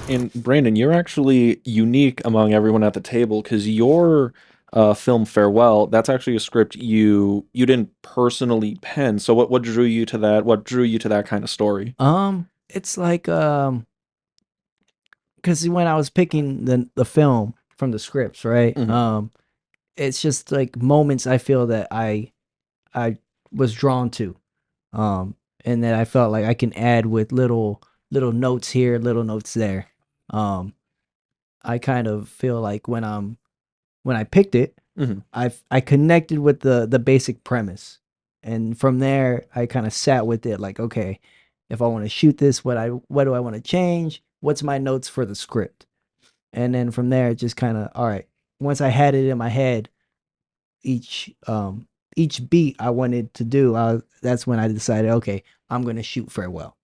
And Brandon, you're actually unique among everyone at the table because your film Farewell, that's actually a script you didn't personally pen. So what drew you to that? What drew you to that kind of story? It's like because when I was picking the film from the scripts, right? Hmm. It's just like moments I feel that I was drawn to, um, and that I felt like I can add with little notes here, little notes there. Um, I kind of feel like when I picked it, Hmm. I connected with the basic premise, and from there I kind of sat with it like, okay, if I want to shoot this, what do I want to change? What's my notes for the script? And then from there, it just kind of all right. Once I had it in my head, each um each beat I wanted to do, that's when I decided, okay, I'm gonna shoot farewell.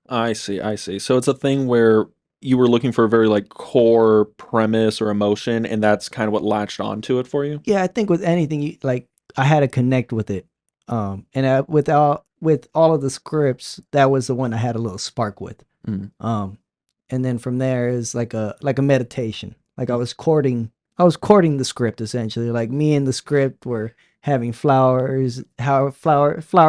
I see, I see. So it's a thing where you were looking for a very like core premise or emotion, and that's kind of what latched onto it for you. Yeah, I think with anything, like I had to connect with it. And with all of the scripts, that was the one I had a little spark with. Mm. Um, and then from there is like a meditation. Like I was courting the script essentially. Like me and the script were having flower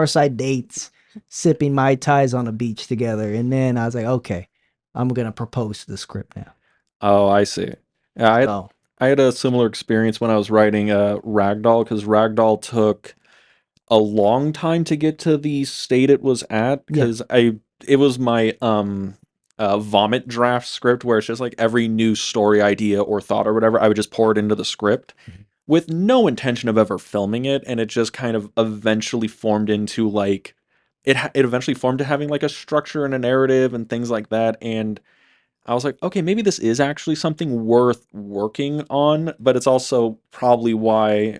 side dates, sipping mai tais on a beach together. And then I was like, okay, I'm gonna propose to the script now. Oh, I see. Yeah, So I had a similar experience when I was writing Ragdoll because Ragdoll took a long time to get to the state it was at yeah, because I it was my vomit draft script where it's just like every new story idea or thought or whatever I would just pour it into the script with no intention of ever filming it, and it just kind of eventually formed into like it eventually formed to having like a structure and a narrative and things like that. And I was like, okay, maybe this is actually something worth working on, but it's also probably why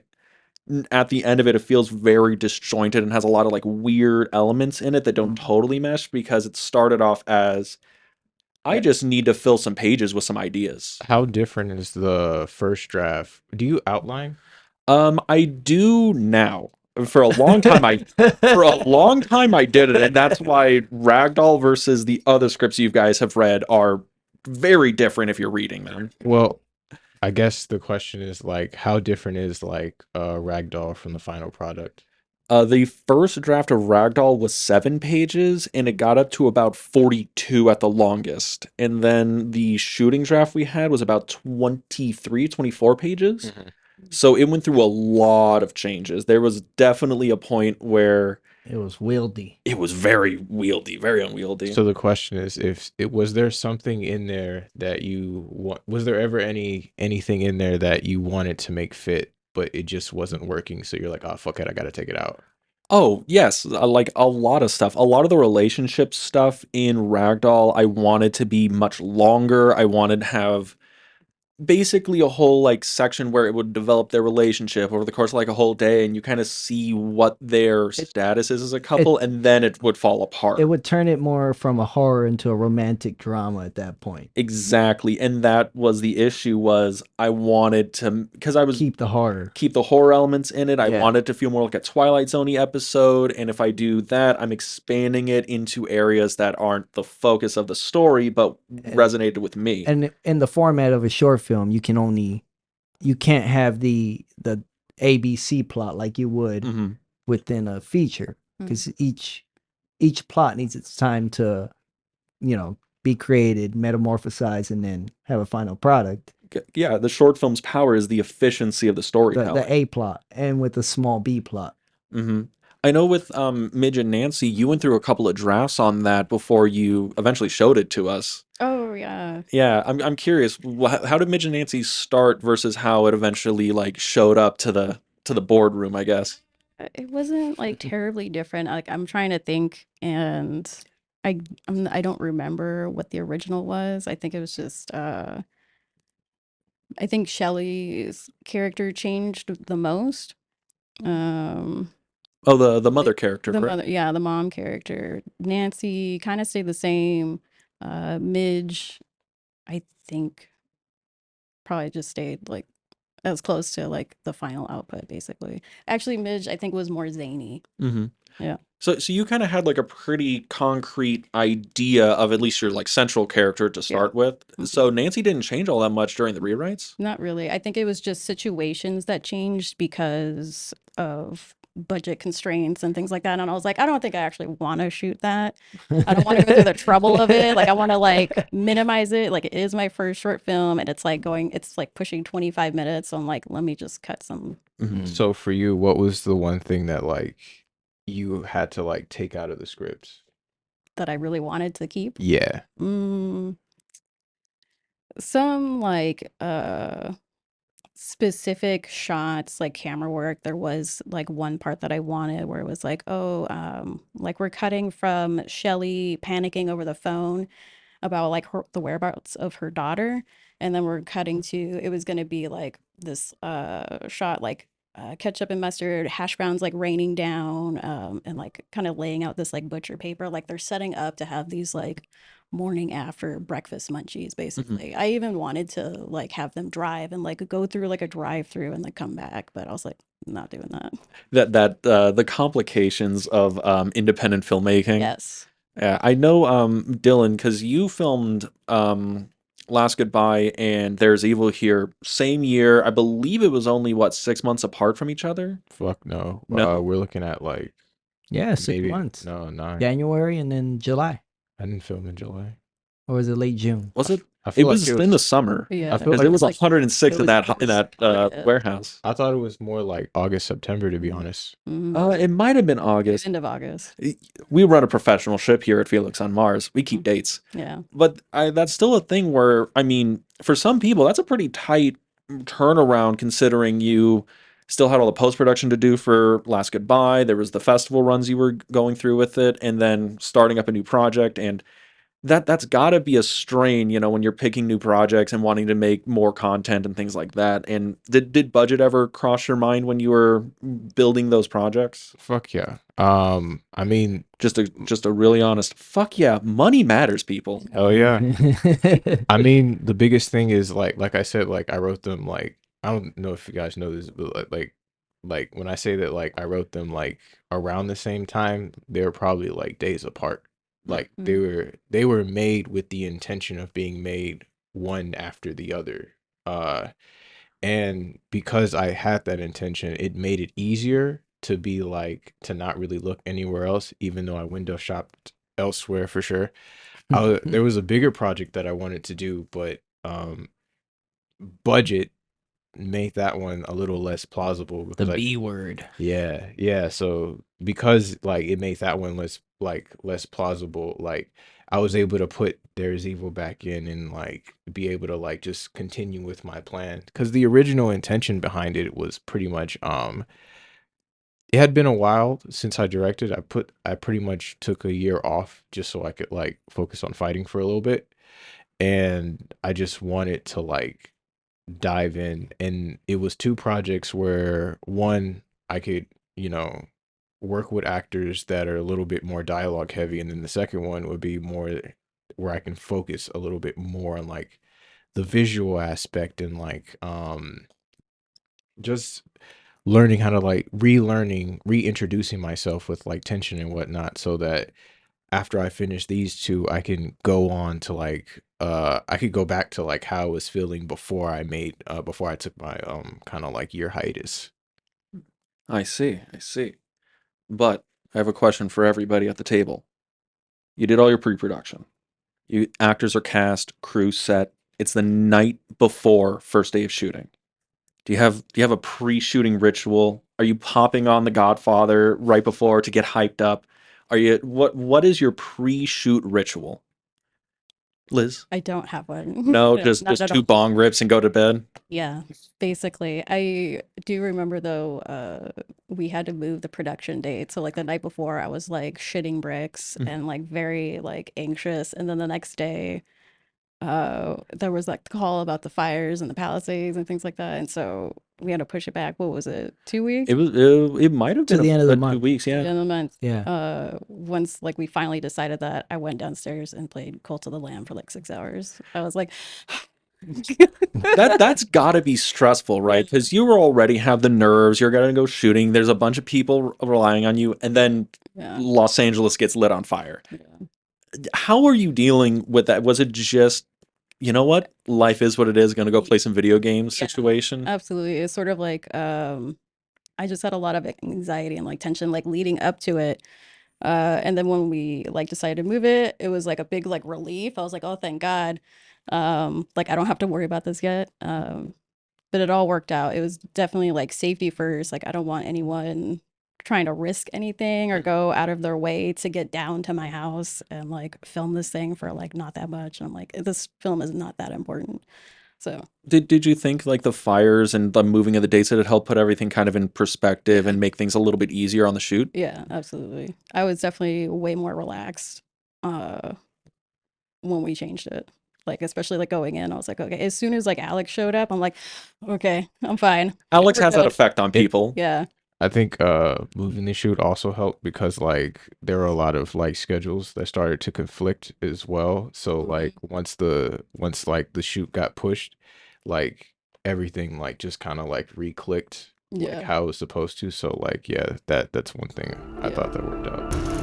at the end of it, it feels very disjointed and has a lot of like weird elements in it that don't totally mesh because it started off as I Uh, just need to fill some pages with some ideas. How different is the first draft? Do you outline? I do now. For a long time, for a long time I did it, and that's why Ragdoll versus the other scripts you guys have read are very different if you're reading them. Well, I guess the question is like, how different is like Ragdoll from the final product? The first draft of Ragdoll was 7 pages, and it got up to about 42 at the longest. And then the shooting draft we had was about 23, 24 pages. Mhm. So it went through a lot of changes. There was definitely a point where it was wieldy. it was very wieldy, very unwieldy. So the question is, if it was there something in there that you want, was there ever anything in there that you wanted to make fit, but it just wasn't working? So you're like, oh fuck it, I gotta take it out. Oh, yes, like a lot of stuff. A lot of the relationship stuff in Ragdoll, I wanted to be much longer. I wanted to have basically a whole like section where it would develop their relationship over the course of like a whole day and you kind of see what their It status is as a it couple and then it would fall it apart. would turn it more from a horror into a romantic drama at that point. Exactly. And that was the issue was I wanted to because I was Keep the horror. keep the horror elements in it. I Yeah. wanted to feel more like a Twilight Zone episode, and if I do that, I'm expanding it into areas that aren't the focus of the story but And resonated with me. and in the format of a short film, you can't have the ABC plot like you would Hmm. within a feature Mm. because each plot needs its time to, be created, metamorphosized, and then have a final product. Yeah, the short film's power is the efficiency of the The storytelling. A plot and with a small B plot. Hmm. I know with Midge and Nancy, you went through a couple of drafts on that before you eventually showed it to us. Oh yeah. Yeah, I'm curious. How did Midge and Nancy start versus how it eventually like showed up to the boardroom? I guess. It wasn't like terribly different. Like I'm trying to think, and I I don't remember what the original was. I think it was just I think Shelley's character changed the most. Um Oh, the mother it, character, the correct? mother, yeah, the mom character. Nancy kind of stayed the same. Midge, I think probably just stayed like as close to like the final output basically. Actually, Midge I think was more zany. Hmm. Yeah. So you kind of had like a pretty concrete idea of at least your like central character to Yeah. start with. So Nancy didn't change all that much during the rewrites. Not really. I think it was just situations that changed because of budget constraints and things like that. And I was like, I don't think I actually want to shoot that. I don't want to go through the trouble of it. Like, I want to like minimize it. Like, it is my first short film, and it's like pushing 25 minutes. So I'm like, let me just cut some. Mhm. So for you, what was the one thing that like you had to like take out of the script? That I really wanted to keep. Yeah. Some like specific shots, like camera work. There was like one part that I wanted where it was like, like we're cutting from Shelly panicking over the phone about like the whereabouts of her daughter, and then we're cutting to, it was going to be like this shot, like ketchup and mustard, hash browns like raining down, and like kind of laying out this like butcher paper, like they're setting up to have these like morning after breakfast munchies basically. I even wanted to like have them drive and like go through like a drive through and like come back, but I was like, not doing that. That the complications of independent filmmaking. Yes. Yeah, I know Dylan, because you filmed Last Goodbye and There's Evil Here same year. I believe it was only what 6 months apart from each other. Fuck no. No. We're looking at like Yeah, 6 maybe months. no 9. January and then July. I didn't film in July. Or was it late June? Was it? I It feel was like in the summer. Yeah. I feel Because like it was like 106 in it that was- in that yeah. warehouse. I thought it was more like August, September, to be honest. It might have been August. End of August. We run a professional ship here at Felix on Mars. We keep dates. Yeah. But that's still a thing where, I mean, for some people, that's a pretty tight turnaround considering you still had all the post-production to do for Last Goodbye. There was the festival runs you were going through with it, and then starting up a new project. And that's got to be a strain, when you're picking new projects and wanting to make more content and things like that. And did budget ever cross your mind when you were building those projects? Fuck yeah. I mean, Just a really honest, fuck yeah, money matters, people. hell yeah. I mean, the biggest thing is like I said, like I wrote them like I don't know if you guys know this, but like when I say that like I wrote them like around the same time, they were probably like days apart. Like they were made with the intention of being made one after the other. And because I had that intention, it made it easier to be like to not really look anywhere else, even though I window shopped elsewhere for sure. There was a bigger project that I wanted to do, but budget made that one a little less plausible The because B word. yeah. So because like it made that one less plausible, like I was able to put There's Evil back in and like be able to like just continue with my plan. Because the original intention behind it was pretty much it had been a while since I directed. I pretty much took a year off just so I could like focus on fighting for a little bit. And I just wanted to like dive in. And it was 2 projects where one I could, work with actors that are a little bit more dialogue heavy, and then the second one would be more where I can focus a little bit more on like the visual aspect and like just learning how to like reintroducing myself with like tension and whatnot, so that after I finish these 2, I can go on to like I could go back to like how I was feeling before I took my kind of like year hiatus. I see. But I have a question for everybody at the table. You did all your pre-production. You actors are cast, crew set. It's the night before first day of shooting. Do you have a pre-shooting ritual? Are you popping on The Godfather right before to get hyped up? What is your pre-shoot ritual? Liz? I don't have one. No, No, just not at 2 all. bong rips and go to bed. Yeah, basically. I do remember though, we had to move the production date. So like the night before I was like shitting bricks and like very like anxious. And then the next day, there was like the call about the fires and the Palisades and things like that. And so we had to push it back. What was it? 2 weeks? It might have To been the end of the 2 month. weeks, End yeah. of the month. Yeah. Once like we finally decided that, I went downstairs and played Cult of the Lamb for like 6 hours. I was like, That's got to be stressful, right? Because you already have the nerves. You're gonna go shooting. There's a bunch of people relying on you, and then Yeah. Los Angeles gets lit on fire. Yeah. How are you dealing with that? Was it just, you know what, life is what it is, gonna go play some video games Yeah, situation? absolutely. It's sort of like I just had a lot of anxiety and like tension like leading up to it. And then when we like decided to move it, it was like a big like relief. I was like, oh, thank God. Like I don't have to worry about this yet. But it all worked out. It was definitely like safety first. Like I don't want anyone trying to risk anything or go out of their way to get down to my house and like film this thing for like not that much. And I'm like, this film is not that important. So Did you think like the fires and the moving of the dates that it helped put everything kind of in perspective and make things a little bit easier on the shoot? yeah, absolutely. I was definitely way more relaxed when we changed it. Like especially like going in, I was like, okay. As soon as like Alex showed up, I'm like, okay, I'm fine. Alex We're has that good. effect on It- people. Yeah. I think moving the shoot also helped because like there were a lot of like schedules that started to conflict as well. So like once like the shoot got pushed, like everything like just kind of like re-clicked like Yeah. how it was supposed to. So like yeah, that's one thing I Yeah. thought that worked out.